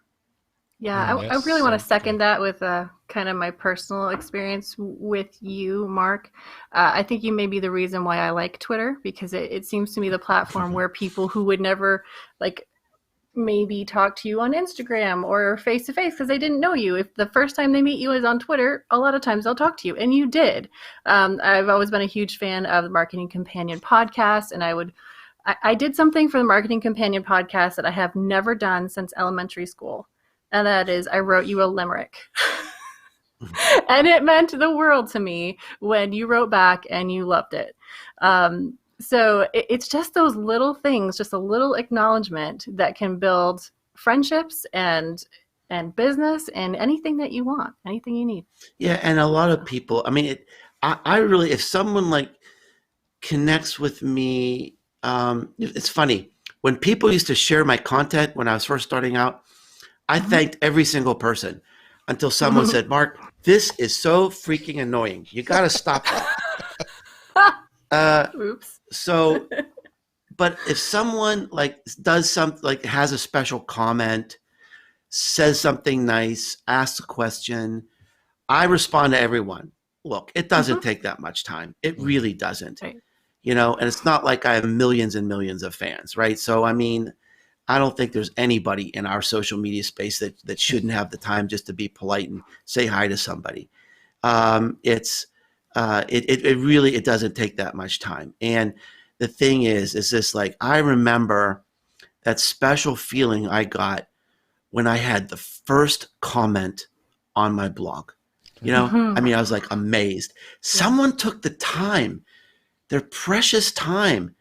Yeah, I really want to second that with kind of my personal experience with you, Mark. I think you may be the reason why I like Twitter, because it seems to me the platform where people who would never like maybe talk to you on Instagram or face to face because they didn't know you. If the first time they meet you is on Twitter, a lot of times they'll talk to you, and you did. I've always been a huge fan of the Marketing Companion podcast, and I did something for the Marketing Companion podcast that I have never done since elementary school. And that is, I wrote you a limerick. And it meant the world to me when you wrote back and you loved it. So it's just those little things, just a little acknowledgement that can build friendships and business and anything that you want, anything you need. Yeah, and a lot of people, I really, if someone like connects with me, it's funny. When people used to share my content when I was first starting out, I thanked every single person until someone said, Mark, this is so freaking annoying. You got to stop that. Oops. So, but if someone like does something, like has a special comment, says something nice, asks a question, I respond to everyone. Look, it doesn't take that much time. It really doesn't. Right. And it's not like I have millions and millions of fans, right? So, I don't think there's anybody in our social media space that shouldn't have the time just to be polite and say hi to somebody. It really doesn't take that much time. And the thing is this, like, I remember that special feeling I got when I had the first comment on my blog. I was like amazed. Someone took the time, their precious time,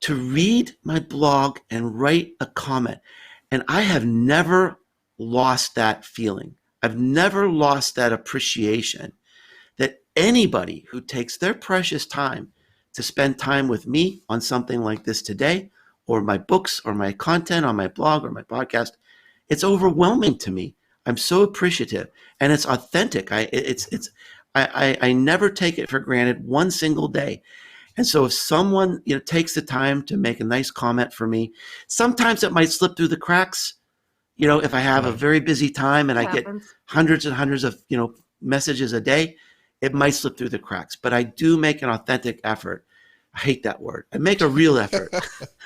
to read my blog and write a comment. And I have never lost that feeling. I've never lost that appreciation that anybody who takes their precious time to spend time with me on something like this today, or my books, or my content on my blog or my podcast, it's overwhelming to me. I'm so appreciative, and it's authentic. I never take it for granted one single day. And so if someone takes the time to make a nice comment for me, sometimes it might slip through the cracks. If I have a very busy time and I get hundreds and hundreds of messages a day, it might slip through the cracks. But I do make an authentic effort. I hate that word. I make a real effort,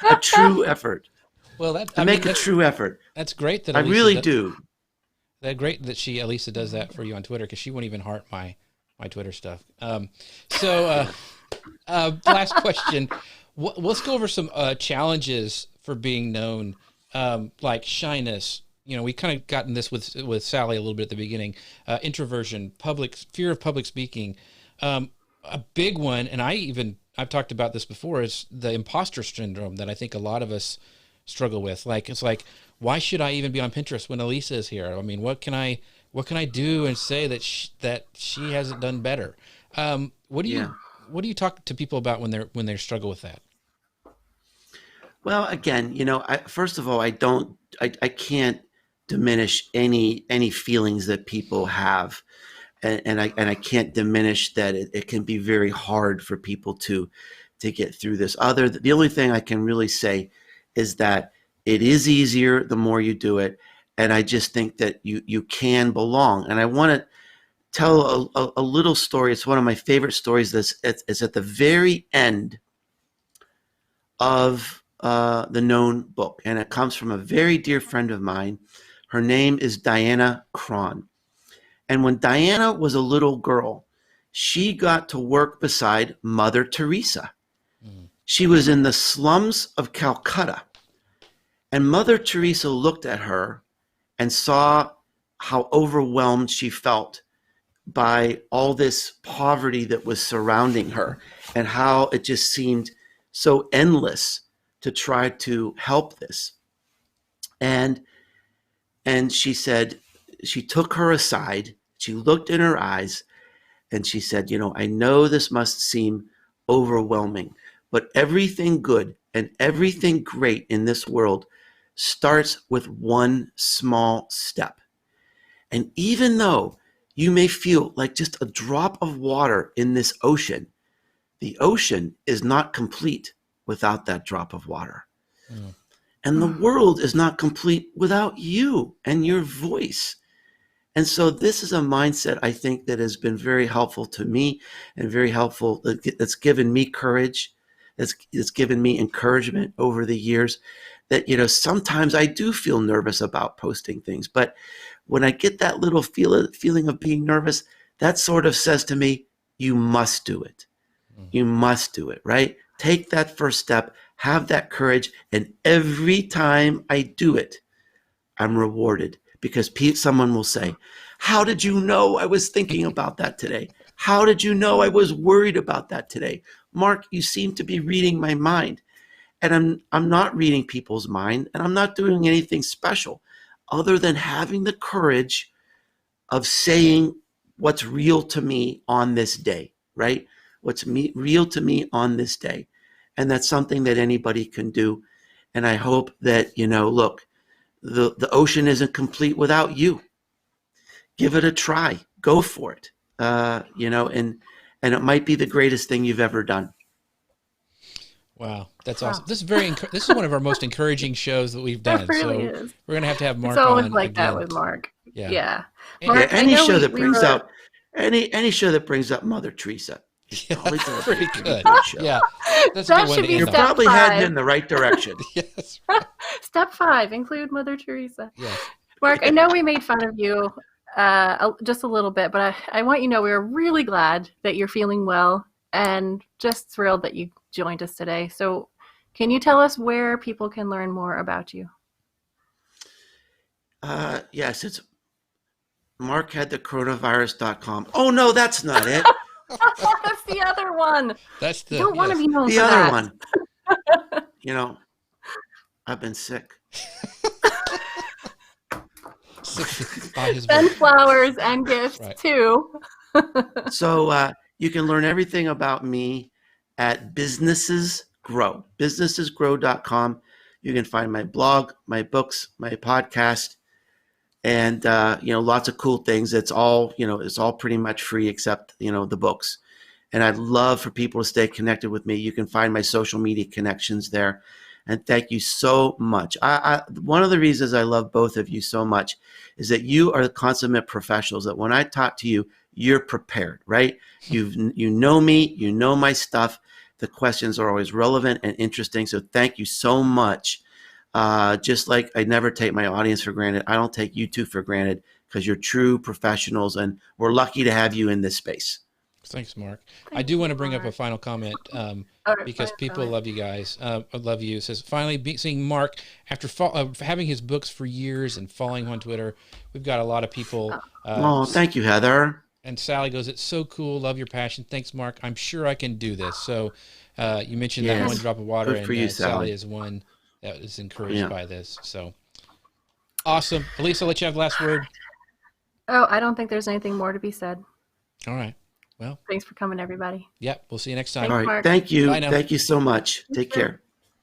a true effort. Well, I make a true effort. That's great. That I really do. That's great that Alisa does that for you on Twitter, because she won't even heart my Twitter stuff. Last question. Let's go over some challenges for being known, like shyness. We kind of gotten this with Sally a little bit at the beginning. Introversion, fear of public speaking. A big one, and I've talked about this before, is the imposter syndrome that I think a lot of us struggle with. Like, it's like, why should I even be on Pinterest when Alisa is here? What can I do and say that she hasn't done better? What do you talk to people about when they struggle with that? Well, again, first of all, I can't diminish any feelings that people have, and I can't diminish that it can be very hard for people to get through this. The only thing I can really say is that it is easier the more you do it, and I just think that you can belong. And I want to tell a little story. It's one of my favorite stories. It's at the very end of the known book, and it comes from a very dear friend of mine. Her name is Diana Cron. And when Diana was a little girl, she got to work beside Mother Teresa. She was in the slums of Calcutta. And Mother Teresa looked at her and saw how overwhelmed she felt by all this poverty that was surrounding her, and how it just seemed so endless to try to help this. And she said, she took her aside, she looked in her eyes, and she said, I know this must seem overwhelming, but everything good and everything great in this world starts with one small step. And even though you may feel like just a drop of water in this ocean, the ocean is not complete without that drop of water. Mm. And the world is not complete without you and your voice. And so this is a mindset, I think, that has been very helpful to me and very helpful. That's given me courage. It's given me encouragement over the years that, sometimes I do feel nervous about posting things. But when I get that little feeling of being nervous, that sort of says to me, you must do it. You must do it, right? Take that first step, have that courage. And every time I do it, I'm rewarded, because someone will say, how did you know I was thinking about that today? How did you know I was worried about that today? Mark, you seem to be reading my mind. And I'm not reading people's mind, and I'm not doing anything special other than having the courage of saying what's real to me on this day, right? What's real to me on this day. And that's something that anybody can do. And I hope that, look, the ocean isn't complete without you. Give it a try. Go for it. And it might be the greatest thing you've ever done. Wow, that's awesome. This is one of our most encouraging shows that we've done. It really is. We're going to have Mark on. It's always on like again. that with Mark. Yeah. Mark, any show that brings out any show that brings up Mother Teresa. Pretty good. Show. Yeah, that's that should be You're probably heading in the right direction. Yes. Step 5, include Mother Teresa. Yes. Mark, I know we made fun of you just a little bit, but I want you to know we are really glad that you're feeling well and just thrilled that you joined us today. So can you tell us where people can learn more about you? Yes, it's markhadthecoronavirus.com. Oh, no, that's not it. That's the other one. That's the. You don't want to be known the for other that. one. I've been sick. Send flowers and gifts too. So you can learn everything about me at Businesses Grow. Businessesgrow.com. You can find my blog, my books, my podcast, and lots of cool things. It's all pretty much free except the books. And I'd love for people to stay connected with me. You can find my social media connections there. And thank you so much. One of the reasons I love both of you so much is that you are the consummate professionals, that when I talk to you, you're prepared, right? You know me, you know my stuff. The questions are always relevant and interesting. So thank you so much. Just like I never take my audience for granted, I don't take you two for granted, because you're true professionals, and we're lucky to have you in this space. Thanks, Mark. I do want to bring up a final comment because people love you guys. I love you. It says, finally seeing Mark after having his books for years and following him on Twitter. We've got a lot of people. Thank you, Heather. And Sally goes, it's so cool. Love your passion. Thanks, Mark. I'm sure I can do this. So you mentioned that one drop of water, good for you, Sally is one that is encouraged by this. So awesome. Alisa, I'll let you have the last word. Oh, I don't think there's anything more to be said. All right. Well, thanks for coming, everybody. Yep. We'll see you next time. Thanks, all right. Mark. Thank you. Bye now. Thank you so much. Take care.